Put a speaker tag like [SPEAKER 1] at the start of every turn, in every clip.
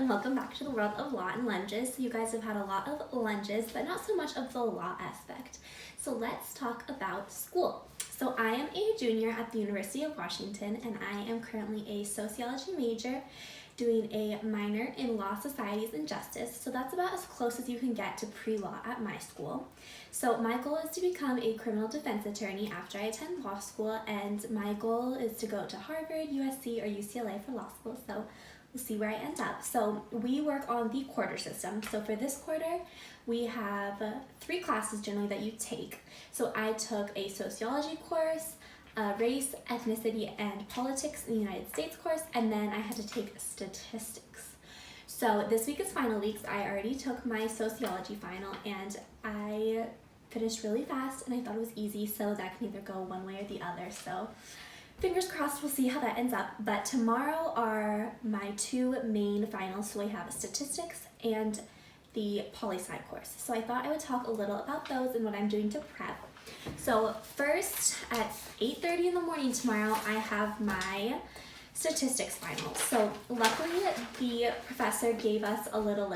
[SPEAKER 1] And welcome back to the world of law and lunges. So you guys have had a lot of lunges, but not so much of the law aspect. So let's talk about school. So I am a junior at the University of Washington, and I am currently a sociology major doing a minor in law, societies, and justice. So that's about as close as you can get to pre-law at my school. So my goal is to become a criminal defense attorney after I attend law school, and my goal is to go to Harvard, USC, or UCLA for law school. So we'll see where I end up. So we work on the quarter system. So for this quarter, we have 3 classes generally that you take. So I took a sociology course, race, ethnicity, and politics in the United States course, and then I had to take statistics. So this week is final weeks. I already took my sociology final, and I finished really fast, and I thought it was easy, so that can either go one way or the other. So fingers crossed, we'll see how that ends up. But tomorrow are my 2 main finals. So we have statistics and the poli-sci course. So I thought I would talk a little about those and what I'm doing to prep. So first, at 8:30 in the morning tomorrow, I have my statistics final. So luckily, the professor gave us a little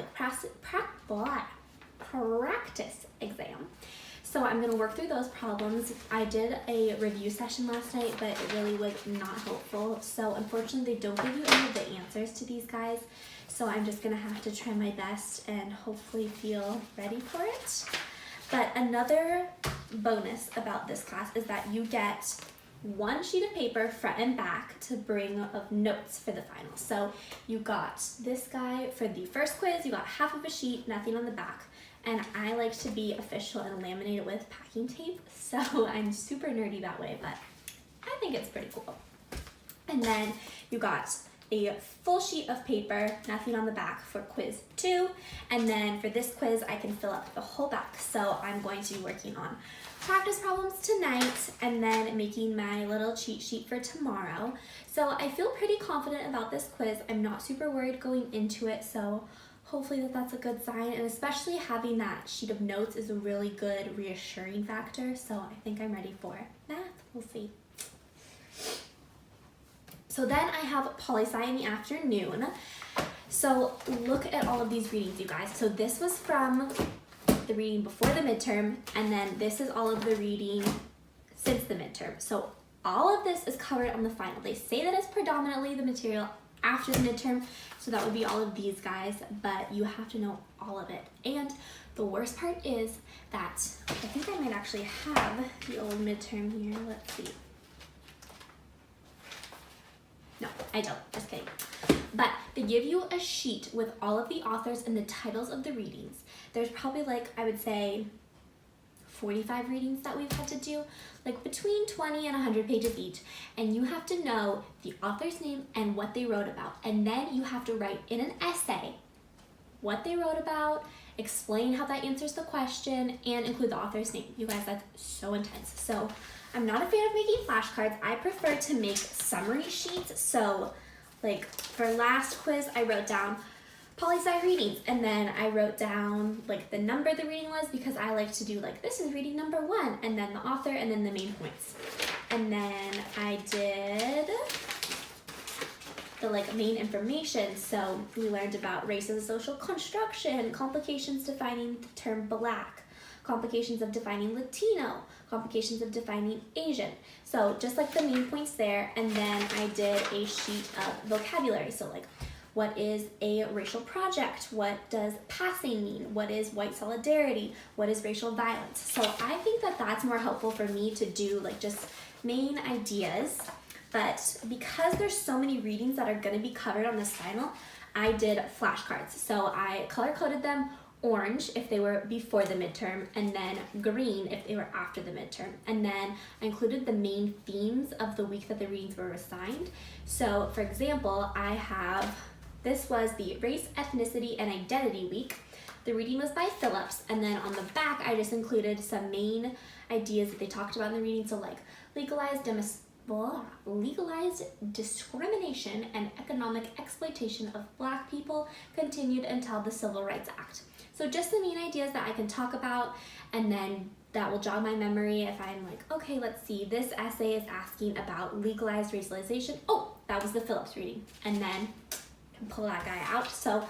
[SPEAKER 1] practice exam. So I'm going to work through those problems. I did a review session last night, but it really was not helpful. So unfortunately, they don't give you any of the answers to these guys. So I'm just going to have to try my best and hopefully feel ready for it. But another bonus about this class is that you get 1 sheet of paper front and back to bring of notes for the final. So you got this guy for the first quiz, you got half of a sheet, nothing on the back. And I like to be official and laminate it with packing tape, so I'm super nerdy that way, but I think it's pretty cool. And then you got a full sheet of paper, nothing on the back for quiz 2, and then for this quiz I can fill up the whole back. So I'm going to be working on practice problems tonight and then making my little cheat sheet for tomorrow. So I feel pretty confident about this quiz. I'm not super worried going into it, so hopefully that's a good sign, and especially having that sheet of notes is a really good reassuring factor, so I think I'm ready for math. We'll see. So then I have poli-sci in the afternoon. So look at all of these readings, you guys. So this was from the reading before the midterm, and then this is all of the reading since the midterm. So all of this is covered on the final. They say that it's predominantly the material after the midterm, so that would be all of these guys, but you have to know all of it. And the worst part is that I think I might actually have the old midterm here. Let's see. No, I don't, just kidding. But they give you a sheet with all of the authors and the titles of the readings. There's probably I would say 45 readings that we've had to do, between 20 and 100 pages each, and you have to know the author's name and what they wrote about, and then you have to write in an essay what they wrote about, explain how that answers the question, and include the author's name. You guys, that's so intense. So I'm not a fan of making flashcards. I prefer to make summary sheets. So for last quiz, I wrote down poli-sci readings, and then I wrote down the number the reading was, because I like to do this is reading number 1, and then the author, and then the main points. And then I did the main information. So we learned about race as a social construction, complications defining the term Black, complications of defining Latino, complications of defining Asian. So just the main points there, and then I did a sheet of vocabulary. So what is a racial project? What does passing mean? What is white solidarity? What is racial violence? So I think that that's more helpful for me to do just main ideas. But because there's so many readings that are going to be covered on this final, I did flashcards. So I color-coded them orange if they were before the midterm, and then green if they were after the midterm. And then I included the main themes of the week that the readings were assigned. So for example, this was the Race, Ethnicity, and Identity week. The reading was by Phillips, and then on the back I just included some main ideas that they talked about in the reading. So legalized discrimination and economic exploitation of Black people continued until the Civil Rights Act. So just the main ideas that I can talk about, and then that will jog my memory if I'm okay, let's see, this essay is asking about legalized racialization. Oh, that was the Phillips reading. And then can pull that guy out. So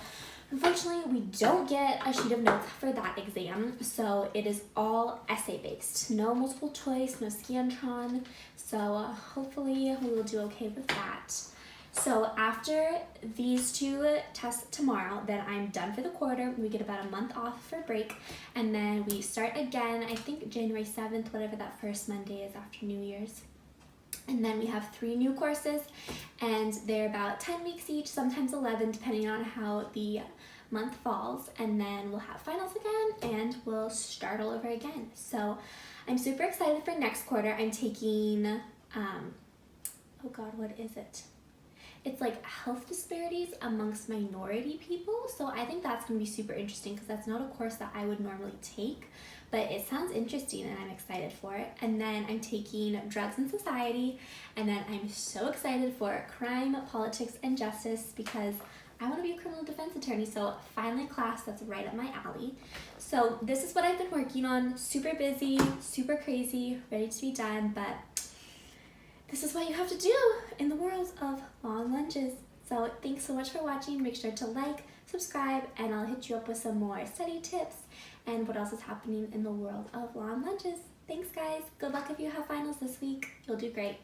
[SPEAKER 1] unfortunately, we don't get a sheet of notes for that exam, so it is all essay based. No multiple choice, no Scantron, so hopefully we will do okay with that. So after these 2 tests tomorrow, then I'm done for the quarter. We get about a month off for break, and then we start again, I think January 7th, whatever that first Monday is after New Year's. And then we have 3 new courses, and they're about 10 weeks each, sometimes 11, depending on how the month falls. And then we'll have finals again, and we'll start all over again. So I'm super excited for next quarter. I'm taking, oh God, what is it? It's like health disparities amongst minority people. So I think that's gonna be super interesting because that's not a course that I would normally take, but it sounds interesting and I'm excited for it. And then I'm taking drugs and society, and then I'm so excited for crime, politics, and justice because I want to be a criminal defense attorney. So finally a class that's right up my alley. So this is what I've been working on. Super busy, super crazy, ready to be done, but this is what you have to do in the world of long lunges. So thanks so much for watching. Make sure to like, subscribe, and I'll hit you up with some more study tips and what else is happening in the world of long lunges. Thanks guys. Good luck if you have finals this week. You'll do great.